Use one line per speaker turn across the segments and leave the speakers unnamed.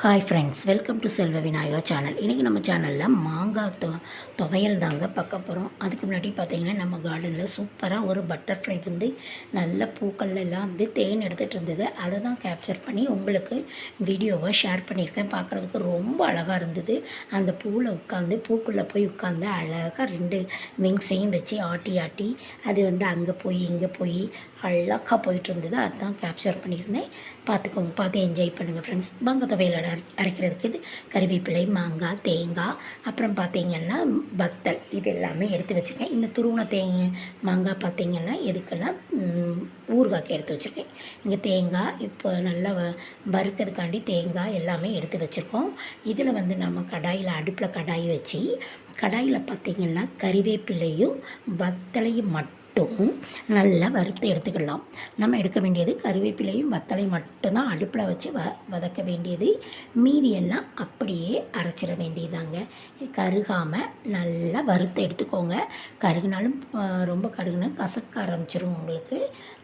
Hi friends, welcome to செல்வ Vinayaka channel. இன்றைக்கி நம்ம சேனலில் மாங்காய் துவையல் தாங்க பார்க்க போகிறோம். அதுக்கு முன்னாடி பார்த்திங்கன்னா நம்ம கார்டனில் சூப்பராக ஒரு பட்டர்ஃப்ளை வந்து நல்ல பூக்கள் எல்லாம் வந்து தேன் எடுத்துகிட்டு இருந்தது. அதை தான் கேப்சர் பண்ணி உங்களுக்கு வீடியோவை ஷேர் பண்ணியிருக்கேன். பார்க்குறதுக்கு ரொம்ப அழகாக இருந்தது. அந்த பூவில் உட்காந்து பூக்குள்ளே போய் உட்காந்து அழகாக 2 விங்ஸையும் வச்சு ஆட்டி ஆட்டி அது வந்து அங்கே போய் இங்கே போய் அழகாக போயிட்டு இருந்தது. அதுதான் கேப்சர் பண்ணியிருந்தேன். பார்த்துக்கோங்க, பார்த்து என்ஜாய் பண்ணுங்கள் ஃப்ரெண்ட்ஸ். மாங்காய் துவையல் அரைக்கிறதுக்கு இது கறிவேப்பிலை, மாங்காய், தேங்காய், அப்புறம் பார்த்திங்கன்னா வத்தல், இது எல்லாமே எடுத்து வச்சுருக்கேன். இந்த துருவன மாங்காய் பார்த்திங்கன்னா எதுக்கெல்லாம் ஊறுகாய்க்கு எடுத்து வச்சுருக்கேன். இங்கே தேங்காய் இப்போ நல்லா வறுக்கிறதுக்காண்டி தேங்காய் எல்லாமே எடுத்து வச்சுருக்கோம். இதில் வந்து நம்ம அடுப்பில் கடாய் வச்சு கடாயில் பார்த்திங்கன்னா கறிவேப்பிலையும் வத்தலையும் மட்டும் நல்லா வறுத்து எடுத்துக்கலாம். நம்ம எடுக்க வேண்டியது கறிவேப்பிலையும் வத்தலையும் மட்டும்தான் அடுப்பில் வச்சு வதக்க வேண்டியது. மீதியெல்லாம் அப்படியே அரைச்சிட வேண்டியதாங்க. கருகாமல் நல்லா வறுத்து எடுத்துக்கோங்க. கருகுனாலும் ரொம்ப கருகுனா கசக்க ஆரம்பிச்சிடும் உங்களுக்கு.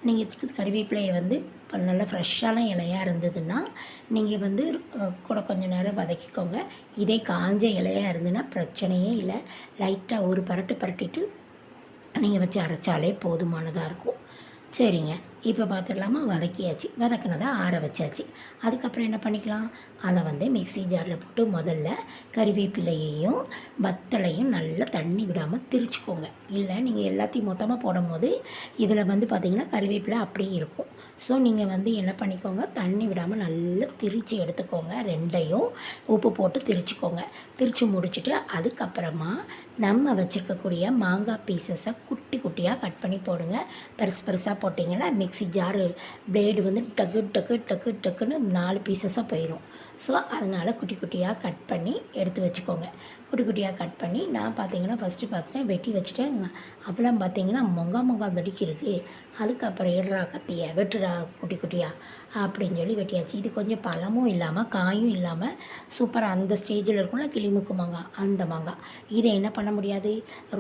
நீங்கள் கறிவேப்பிலையை வந்து நல்லா ஃப்ரெஷ்ஷான இலையாக இருந்ததுன்னா நீங்கள் வந்து கூட கொஞ்சம் நேரம் வதக்கிக்கோங்க. இதே காஞ்ச இலையாக இருந்ததுன்னா பிரச்சனையே இல்லை. லைட்டாக ஒரு பரட்டிட்டு நீங்கள் வச்சு அரைச்சாலே போதுமானதாக இருக்கும். சரிங்க, இப்போ பார்த்துடலாமா? வதக்கினதை ஆற வச்சாச்சு. அதுக்கப்புறம் என்ன பண்ணிக்கலாம், அதை வந்து மிக்ஸி ஜாரில் போட்டு முதல்ல கறிவேப்பிலையையும் வத்தலையும் நல்லா தண்ணி விடாமல் திரிச்சிக்கோங்க. இல்லை நீங்கள் எல்லாத்தையும் மொத்தமாக போடும் போது இதில் வந்து பார்த்திங்கன்னா கறிவேப்பிலை அப்படியே இருக்கும். ஸோ நீங்கள் வந்து என்ன பண்ணிக்கோங்க, தண்ணி விடாமல் நல்லா திரித்து எடுத்துக்கோங்க. 2ஐயும் உப்பு போட்டு திரிச்சிக்கோங்க. திரித்து முடிச்சுட்டு அதுக்கப்புறமா நம்ம வச்சுருக்கக்கூடிய மாங்காய் பீசஸை குட்டி குட்டியாக கட் பண்ணி போடுங்க. பெருசாக போட்டிங்கன்னா மிக்ஸி ஜாரு பிளேடு வந்து டக்குன்னு 4 பீசஸாக போயிடும். ஸோ அதனால் குட்டி குட்டியாக கட் பண்ணி எடுத்து வச்சுக்கோங்க. குட்டி குட்டியாக கட் பண்ணி நான் பார்த்திங்கன்னா ஃபஸ்ட்டு பார்த்துட்டேன், வெட்டி வச்சுட்டேன். அவ்வளோ பார்த்திங்கன்னா மொங்கா தடிக்கு இருக்குது. அதுக்கப்புறம் எடுறா கத்தியை வெட்டுடா குட்டி குட்டியாக அப்படின்னு சொல்லி வெட்டியாச்சு. இது கொஞ்சம் பழமும் இல்லாமல் காயும் இல்லாமல் சூப்பராக அந்த ஸ்டேஜில் இருக்கும்ல கிளிமுக்கு மாங்காய், அந்த மாங்காய். இதை என்ன பண்ண முடியாது,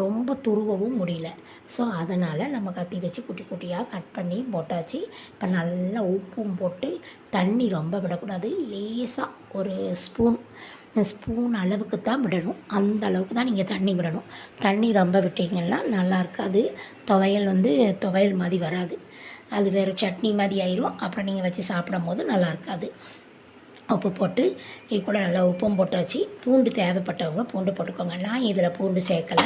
ரொம்ப துருவவும் முடியல. ஸோ அதனால் நம்ம கத்தி வச்சு குட்டி குட்டியாக கட் பண்ணி போட்டாச்சு. இப்போ நல்லா உப்பும் போட்டு தண்ணி ரொம்ப விடக்கூடாது. லேசாக ஒரு ஸ்பூன் அளவுக்கு தான் விடணும். அந்த அளவுக்கு தான் நீங்கள் தண்ணி விடணும். தண்ணி ரொம்ப விட்டிங்கன்னா நல்லா இருக்காது. துவையல் மாதிரி வராது. அது வேறு சட்னி மாதிரி ஆயிரும். அப்புறம் நீங்கள் வச்சு சாப்பிடும் போது நல்லா இருக்காது. உப்பு போட்டு இது கூட நல்லா உப்பும் போட்டாச்சு. பூண்டு தேவைப்பட்டவங்க பூண்டு போட்டுக்கோங்க. நான் இதில் பூண்டு சேர்க்கலை.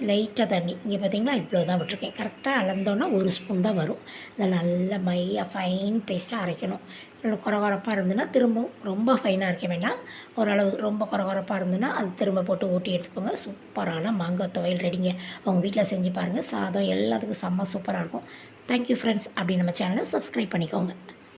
லைட்டாக தண்ணி இங்கே பார்த்திங்களா இவ்வளோ தான் விட்டுருக்கேன். கரெக்டாக அளந்தோன்னா 1 ஸ்பூன் தான் வரும். இதை நல்லா ஃபைன் பேஸ்ட்டாக அரைக்கணும். கொரகொரப்பாக இருந்ததுன்னா திரும்பவும் ரொம்ப ஃபைனாக அரைக்க வேண்டாம். ஓரளவு ரொம்ப கொரகொரப்பாக இருந்ததுன்னா அது திரும்ப போட்டு ஊட்டி எடுத்துக்கோங்க. சூப்பரான மாங்காய் துவையல் ரெடிங்க. உங்கள் வீட்டில் செஞ்சு பாருங்கள். சாதம் எல்லாத்துக்கும் செம்ம சூப்பராக இருக்கும். Thank you friends. அப்படி நம்ம சேனலை சப்ஸ்கிரைப் பண்ணிக்கோங்க.